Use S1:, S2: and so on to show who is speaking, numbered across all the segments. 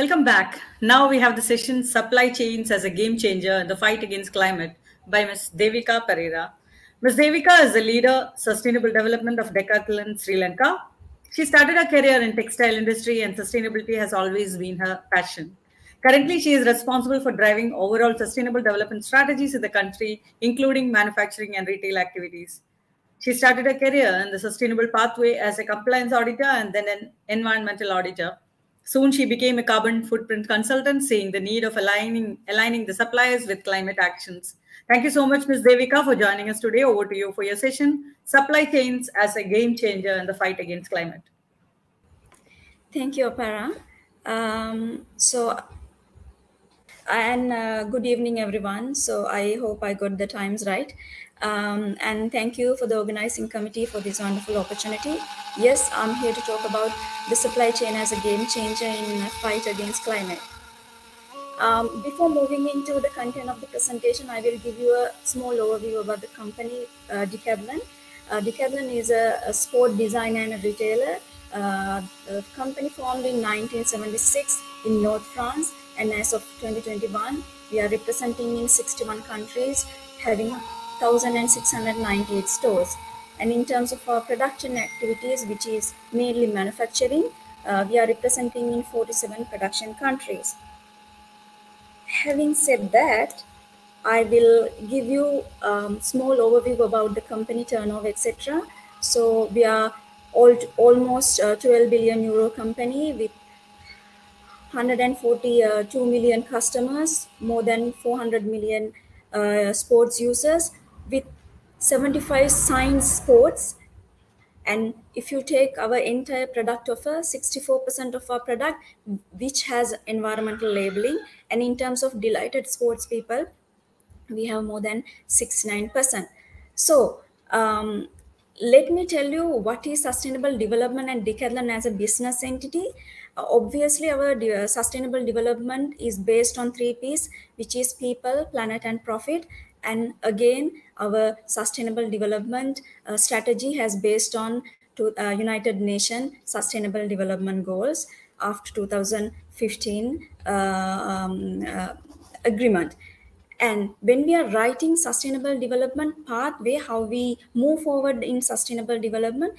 S1: Welcome back. Now we have the session Supply Chains as a Game Changer in the Fight Against Climate by Ms. Devika Perera. Ms. Devika is the leader, Sustainable Development of Decathlon, Sri Lanka. She started her career in textile industry and sustainability has always been her passion. Currently, she is responsible for driving overall sustainable development strategies in the country, including manufacturing and retail activities. She started her career in the sustainable pathway as a compliance auditor and then an environmental auditor. Soon she became a carbon footprint consultant, seeing the need of aligning the suppliers with climate actions. Thank you so much, Ms. Devika, for joining us today. Over to you for your session, Supply Chains as a Game Changer in the Fight Against Climate.
S2: Thank you, Perera. Good evening, everyone. So I hope I got the times right. And thank you for the organizing committee for this wonderful opportunity. Yes, I'm here to talk about the supply chain as a game changer in the fight against climate. Before moving into the content of the presentation, I will give you a small overview about the company Decathlon. Decathlon is a sport designer and a retailer. A company formed in 1976 in North France, and as of 2021, we are representing in 61 countries, having 1,698 stores. And in terms of our production activities, which is mainly manufacturing, we are representing in 47 production countries. Having said that, I will give you a small overview about the company turnover, etc. So we are almost 12 billion euro company with 142 million customers, more than 400 million sports users with 75 signed sports. And if you take our entire product offer, 64% of our product which has environmental labeling, and in terms of delighted sports people, we have more than 69%. So let me tell you what is sustainable development and Decathlon as a business entity. Obviously, our sustainable development is based on 3 P's, which is people, planet, and profit. And again, our sustainable development strategy has based on United Nations Sustainable Development Goals after 2015 agreement. And when we are writing sustainable development pathway, how we move forward in sustainable development,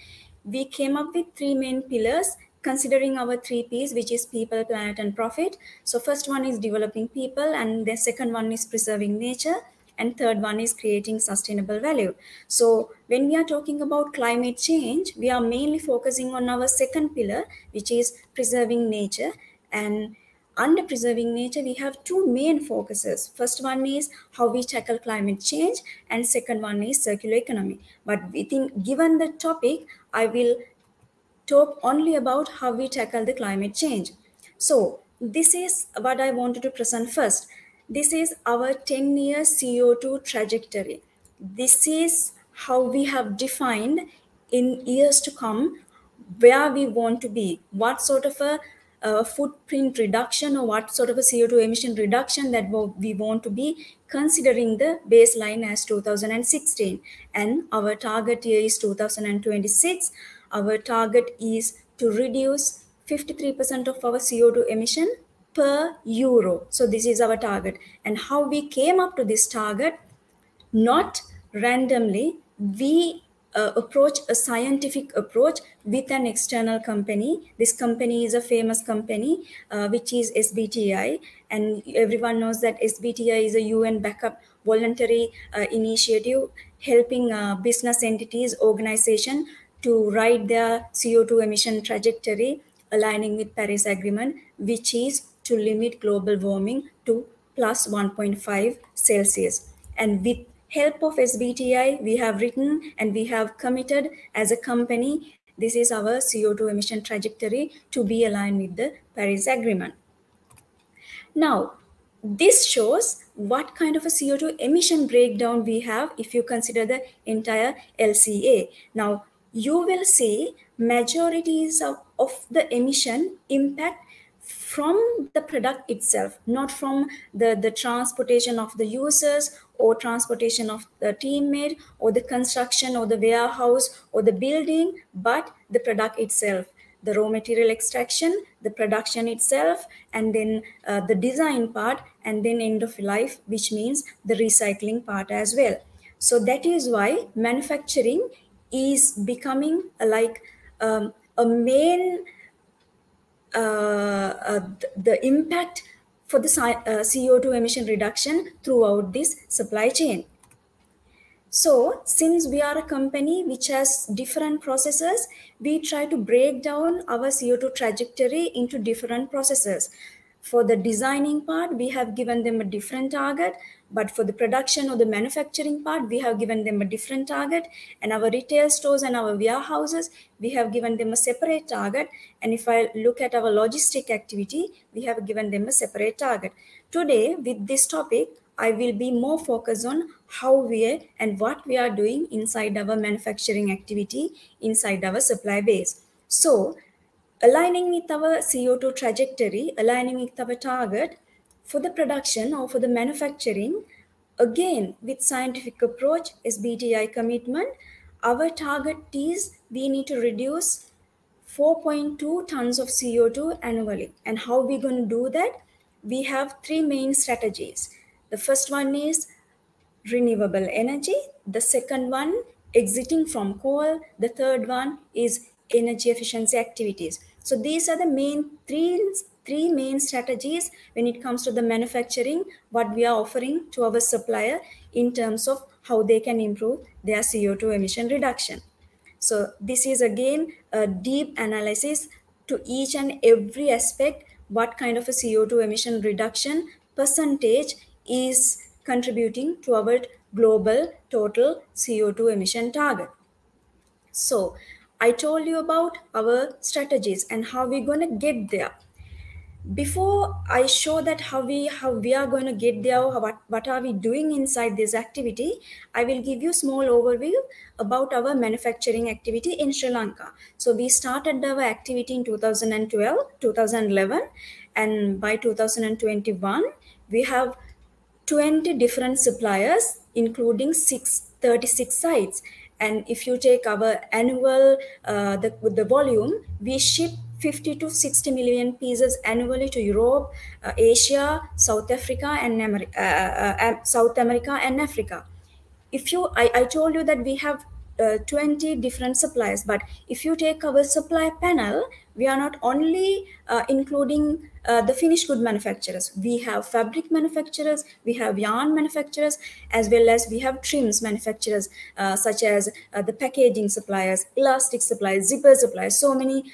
S2: we came up with 3 main pillars considering our 3 P's, which is people, planet, and profit. So first one is developing people, and the second one is preserving nature, and third one is creating sustainable value. So when we are talking about climate change, we are mainly focusing on our second pillar, which is preserving nature. And under preserving nature, we have 2 main focuses. First one is how we tackle climate change, and second one is circular economy. But given the topic, I will talk only about how we tackle the climate change. So this is what I wanted to present first. This is our 10-year CO2 trajectory. This is how we have defined in years to come where we want to be, what sort of a footprint reduction or what sort of a CO2 emission reduction that we want to be, considering the baseline as 2016. And our target year is 2026. Our target is to reduce 53% of our CO2 emission per euro. So this is our target. And how we came up to this target, not randomly, we approach a scientific approach with an external company. This company is a famous company, which is SBTi. And everyone knows that SBTi is a UN backup voluntary initiative helping business entities, organization to write their CO2 emission trajectory aligning with Paris Agreement, which is to limit global warming to plus 1.5 Celsius. And with help of SBTi, we have written and we have committed as a company, this is our CO2 emission trajectory to be aligned with the Paris Agreement. Now, this shows what kind of a CO2 emission breakdown we have if you consider the entire LCA. Now, you will see majorities of the emission impact from the product itself, not from the transportation of the users or transportation of the teammate or the construction or the warehouse or the building, but the product itself. the raw material extraction, the production itself, and then the design part, and then end of life, which means the recycling part as well. So that is why manufacturing is becoming a main the impact for the CO2 emission reduction throughout this supply chain. So since we are a company which has different processes, we try to break down our CO2 trajectory into different processes. For the designing part, we have given them a different target, but for the production or the manufacturing part, we have given them a different target. And our retail stores and our warehouses, we have given them a separate target. And if I look at our logistic activity, we have given them a separate target. Today, with this topic, I will be more focused on how we are and what we are doing inside our manufacturing activity, inside our supply base. So, aligning with our CO2 trajectory, aligning with our target for the production or for the manufacturing, again with scientific approach, SBTI commitment, our target is we need to reduce 4.2 tons of CO2 annually. And how we going to do that? We have three main strategies. The first one is renewable energy. The second one, exiting from coal. The third one is energy efficiency activities. So these are the main three main strategies when it comes to the manufacturing, what we are offering to our supplier in terms of how they can improve their CO2 emission reduction. So this is again a deep analysis to each and every aspect, what kind of a CO2 emission reduction percentage is contributing to our global total CO2 emission target. So I told you about our strategies and how we're going to get there. Before I show that how we are going to get there, what are we doing inside this activity, I will give you small overview about our manufacturing activity in Sri Lanka. So we started our activity in 2011, and by 2021 we have 20 different suppliers, including 36 sites. And if you take our annual, the volume, we ship 50 to 60 million pieces annually to Europe, Asia, South Africa, and South America and Africa. If you, I told you that we have 20 different suppliers, but if you take our supply panel, we are not only including the finished good manufacturers. We have fabric manufacturers, we have yarn manufacturers, as well as we have trims manufacturers, such as the packaging suppliers, elastic suppliers, zipper suppliers, so many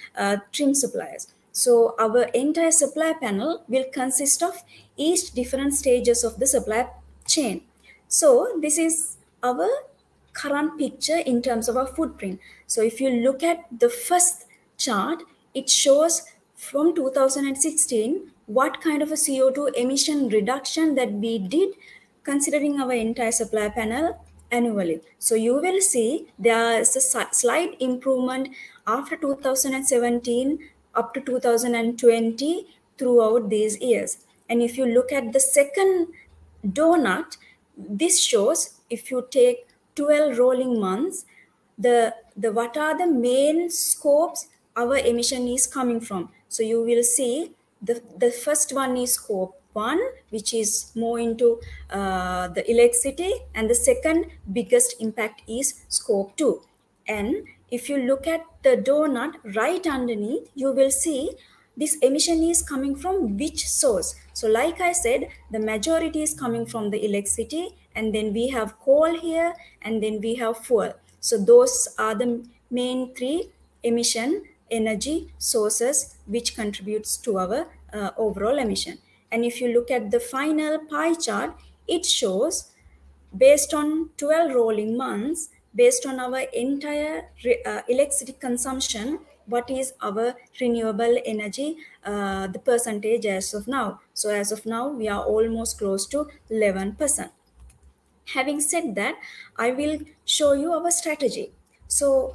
S2: trim suppliers. So our entire supply panel will consist of each different stages of the supply chain. So this is our current picture in terms of our footprint. So if you look at the first chart, it shows from 2016 what kind of a CO2 emission reduction that we did considering our entire supply panel annually. So you will see there is a slight improvement after 2017 up to 2020 throughout these years. And if you look at the second donut, this shows if you take 12 rolling months, the what are the main scopes our emission is coming from. So you will see the first one is scope 1, which is more into the electricity, and the second biggest impact is scope 2. And if you look at the donut right underneath, you will see this emission is coming from which source. So like I said, the majority is coming from the electricity, and then we have coal here, and then we have fuel. So those are the main three emission energy sources which contributes to our overall emission. And if you look at the final pie chart, it shows based on 12 rolling months, based on our entire electricity consumption, what is our renewable energy, the percentage as of now. So as of now, we are almost close to 11%. Having said that, I will show you our strategy. So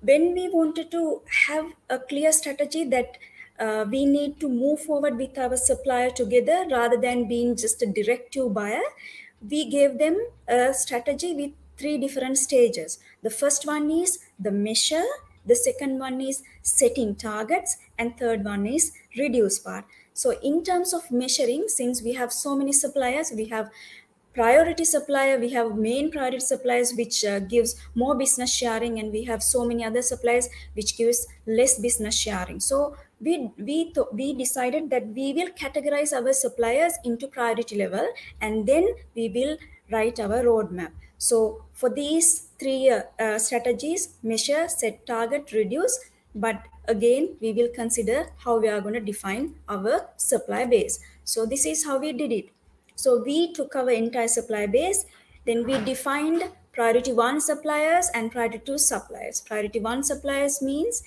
S2: when we wanted to have a clear strategy that we need to move forward with our supplier together rather than being just a directive buyer, we gave them a strategy with 3 different stages. The first one is the measure, The second one is setting targets, and third one is reduce part. So in terms of measuring, since we have so many suppliers, we have priority supplier, we have main priority suppliers which gives more business sharing, and we have so many other suppliers which gives less business sharing. So we decided that we will categorize our suppliers into priority level, and then we will write our roadmap. So for these three strategies: measure, set target, reduce. But again, we will consider how we are going to define our supply base. So this is how we did it. So we took our entire supply base, then we defined priority 1 suppliers and priority 2 suppliers. Priority 1 suppliers means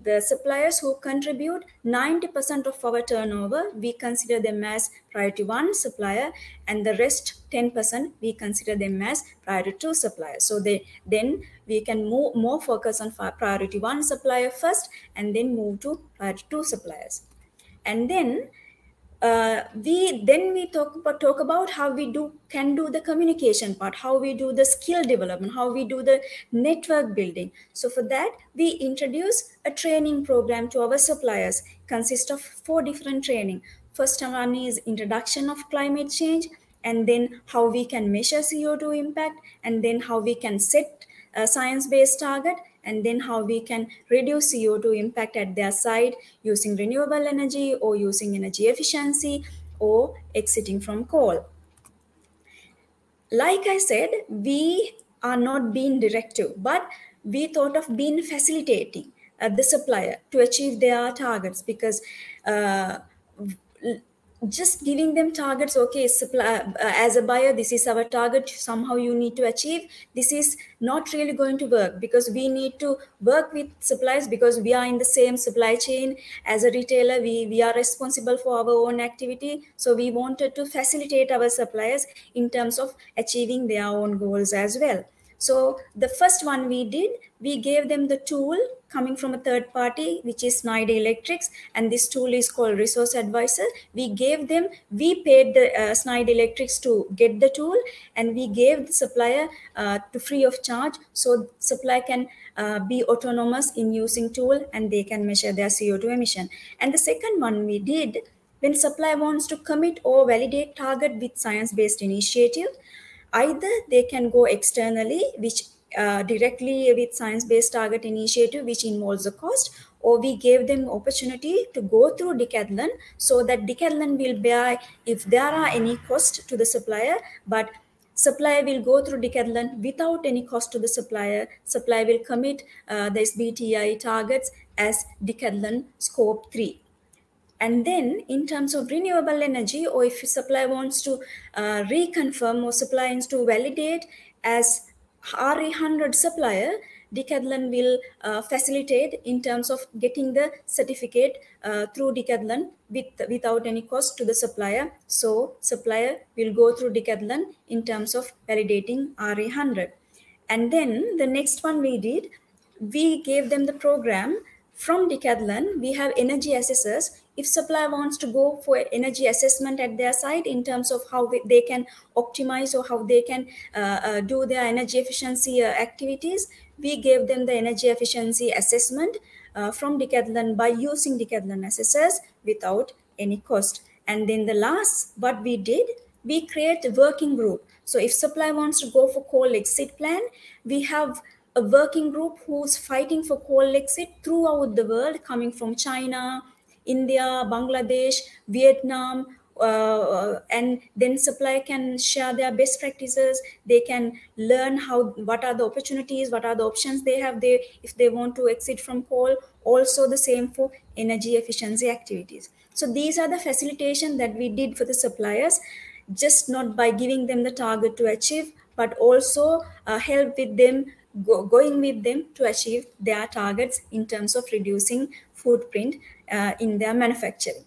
S2: the suppliers who contribute 90% of our turnover, we consider them as priority 1 supplier, and the rest 10% we consider them as priority 2 suppliers. So then we can more focus on priority 1 supplier first, and then move to priority 2 suppliers. And then we talk about how we can do the communication part, how we do the skill development, how we do the network building. So for that, we introduce a training program to our suppliers, consist of 4 different training. First one is introduction of climate change, and then how we can measure CO2 impact, and then how we can set a science-based target, and then how we can reduce CO2 impact at their site using renewable energy or using energy efficiency or exiting from coal. Like I said, we are not being directive, but we thought of being facilitating the supplier to achieve their targets, because just giving them targets, okay, supply, as a buyer, this is our target, somehow you need to achieve, this is not really going to work, because we need to work with suppliers, because we are in the same supply chain. As a retailer, we are responsible for our own activity, so we wanted to facilitate our suppliers in terms of achieving their own goals as well. So the first one we did, we gave them the tool coming from a third party, which is Schneider Electrics, and this tool is called Resource Advisor. We paid the Schneider Electrics to get the tool, and we gave the supplier to free of charge, so supplier can be autonomous in using tool, and they can measure their CO2 emission. And the second one we did, when supplier wants to commit or validate target with science-based initiative, either they can go externally, which directly with science-based target initiative, which involves a cost, or we gave them opportunity to go through Decathlon, so that Decathlon will bear if there are any cost to the supplier, but supplier will go through Decathlon without any cost to the supplier. Supplier will commit the SBTi targets as Decathlon Scope 3. And then in terms of renewable energy, or if supplier wants to reconfirm or supplier wants to validate as RE100 supplier, Decathlon will facilitate in terms of getting the certificate through Decathlon without any cost to the supplier. So supplier will go through Decathlon in terms of validating RE100. And then the next one we did, we gave them the program from Decathlon. We have energy assessors. If supplier wants to go for energy assessment at their site in terms of how they can optimize or how they can do their energy efficiency activities, we gave them the energy efficiency assessment from Decathlon by using Decathlon assessors without any cost. And then the last, what we did, we create a working group. So if supplier wants to go for coal exit plan, we have a working group who's fighting for coal exit throughout the world, coming from China, India, Bangladesh, Vietnam, and then supplier can share their best practices. They can learn what are the opportunities, what are the options they have there if they want to exit from coal. Also the same for energy efficiency activities. So these are the facilitation that we did for the suppliers, just not by giving them the target to achieve, but also help with them, going with them to achieve their targets in terms of reducing footprint in their manufacturing.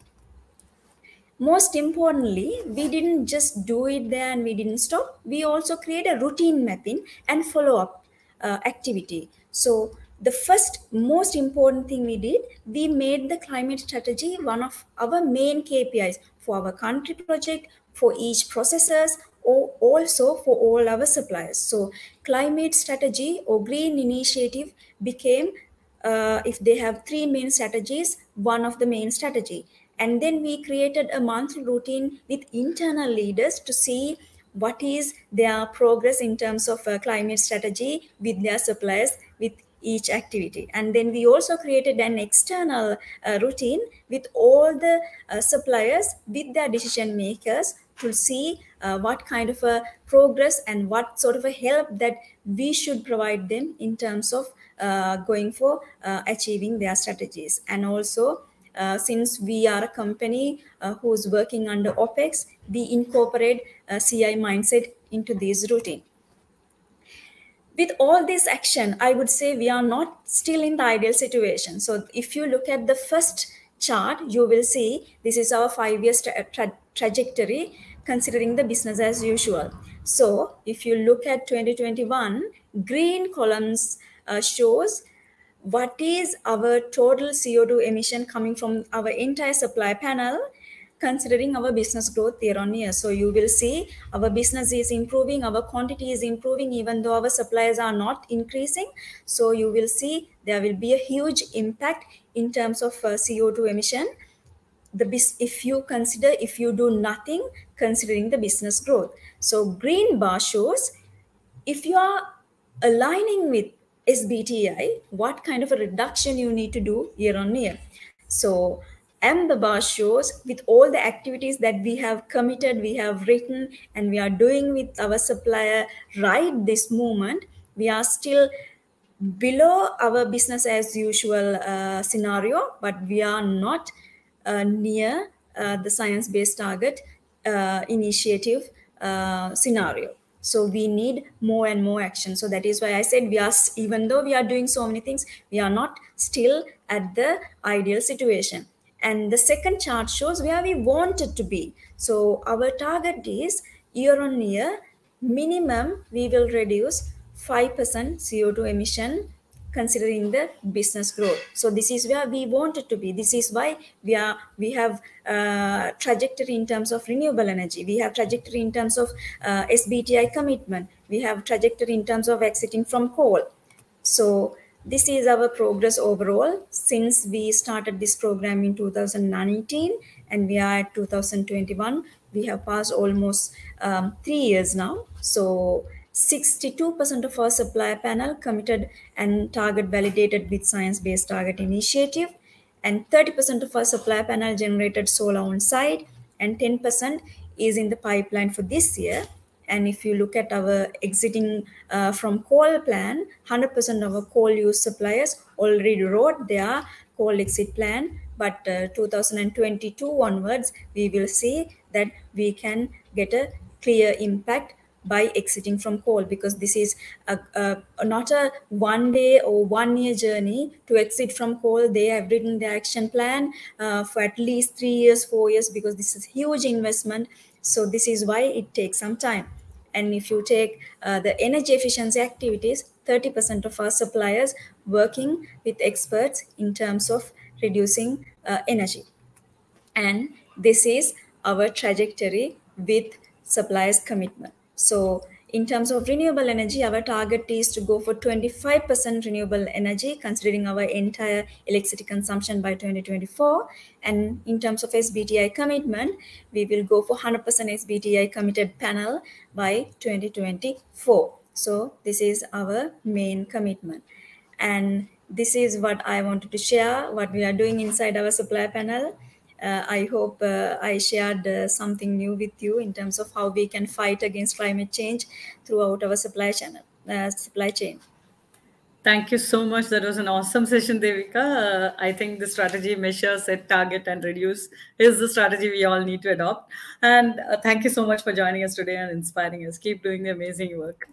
S2: Most importantly, we didn't just do it there and we didn't stop. We also create a routine mapping and follow-up activity. So the first most important thing we did, we made the climate strategy one of our main KPIs for our country project, for each processors, or also for all our suppliers. So climate strategy or green initiative became if they have 3 main strategies, one of the main strategy. And then we created a monthly routine with internal leaders to see what is their progress in terms of climate strategy with their suppliers with each activity. And then we also created an external routine with all the suppliers with their decision makers to see what kind of a progress and what sort of a help that we should provide them in terms of going for achieving their strategies. And also, since we are a company who's working under OPEX, we incorporate CI mindset into this routine. With all this action, I would say we are not still in the ideal situation. So if you look at the first chart, you will see this is our 5-year trajectory considering the business as usual. So if you look at 2021, green columns shows what is our total CO2 emission coming from our entire supply panel, considering our business growth year on year. So you will see our business is improving, our quantity is improving, even though our supplies are not increasing. So you will see there will be a huge impact in terms of CO2 emission. If you do nothing, considering the business growth. So green bar shows if you are aligning with SBTI, what kind of a reduction you need to do year on year. So amber bar shows with all the activities that we have committed, we have written, and we are doing with our supplier right this moment, we are still below our business as usual scenario, but we are not near the science-based target initiative scenario. So we need more and more action. So that is why I said even though we are doing so many things, we are not still at the ideal situation. And the second chart shows where we want it to be. So our target is year on year, minimum we will reduce 5% CO2 emission considering the business growth. So this is where we want it to be. This is why we have trajectory in terms of renewable energy. We have trajectory in terms of SBTI commitment. We have trajectory in terms of exiting from coal. So this is our progress overall since we started this program in 2019 and we are at 2021. We have passed almost 3 years now. So 62% of our supplier panel committed and target validated with science-based target initiative, and 30% of our supplier panel generated solar on site, and 10% is in the pipeline for this year. And if you look at our exiting from coal plan, 100% of our coal use suppliers already wrote their coal exit plan. But 2022 onwards, we will see that we can get a clear impact by exiting from coal, because this is not a 1 day or 1 year journey to exit from coal. They have written their action plan for at least 3 years, 4 years, because this is huge investment. So this is why it takes some time. And if you take the energy efficiency activities, 30% of our suppliers working with experts in terms of reducing energy. And this is our trajectory with suppliers' commitment. So in terms of renewable energy, our target is to go for 25% renewable energy, considering our entire electricity consumption by 2024. And in terms of SBTI commitment, we will go for 100% SBTI committed panel by 2024. So this is our main commitment. And this is what I wanted to share, what we are doing inside our supplier panel. I hope I shared something new with you in terms of how we can fight against climate change throughout our supply chain.
S1: Thank you so much. That was an awesome session, Devika. I think the strategy measure, set target, and reduce is the strategy we all need to adopt. And thank you so much for joining us today and inspiring us. Keep doing the amazing work.